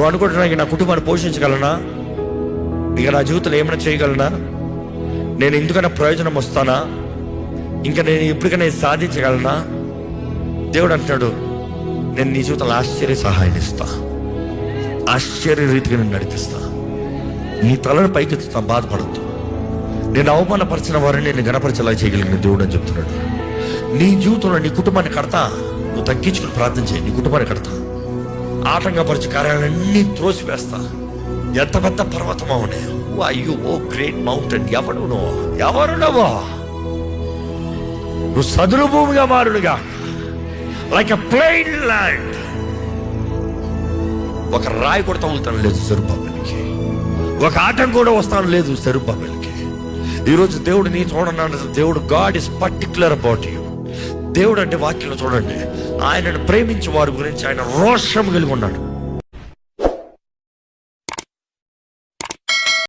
నువ్వు అనుకుంటున్నా నా కుటుంబాన్ని పోషించగలనా, ఇక నా జీవితంలో ఏమైనా చేయగలనా, నేను ఎందుకైనా ప్రయోజనం వస్తానా, ఇంకా నేను ఎప్పటికైనా సాధించగలనా? దేవుడు అంటున్నాడు, నేను నీ జీవితంలో ఆశ్చర్య సహాయం ఇస్తా, ఆశ్చర్య రీతిగా నేను నడిపిస్తా, నీ తలను పైకెత్తుతా, బాధపడద్దు. నేను అవమానపరిచిన వారిని నేను గణపరిచేలా చేయగలిగిన దేవుడు అని చెప్తున్నాడు. నీ జీవితంలో నీ కుటుంబాన్ని కడతా, నువ్వు తగ్గించుకుని ప్రార్థన చేయి, నీ కుటుంబాన్ని కడతా, ఆటంకపరిచే కార్యాలన్నీ త్రోసివేస్తా. ఎంత పెద్ద పర్వతం అవునే, అయ్యో ఓ గ్రేట్ మౌంటైన్, ఎవరు నువ్వు సదురు భూమిగా మారుడుగా, లైక్ ఎ ప్లెయిన్ ల్యాండ్. ఒక రాయి కూడా తగులుతాను లేదు జెరుబ్బాబెలుకి, ఒక ఆటం కూడా వస్తాను లేదు జెరుబ్బాబెలుకి. ఈరోజు దేవుడు నీ చూడన్నాడు. దేవుడు God is particular about you. దేవుడు అంటే వాక్యంలో చూడండి, ఆయనను ప్రేమించే వారి గురించి ఆయన రోషం కలిగి ఉన్నాడు.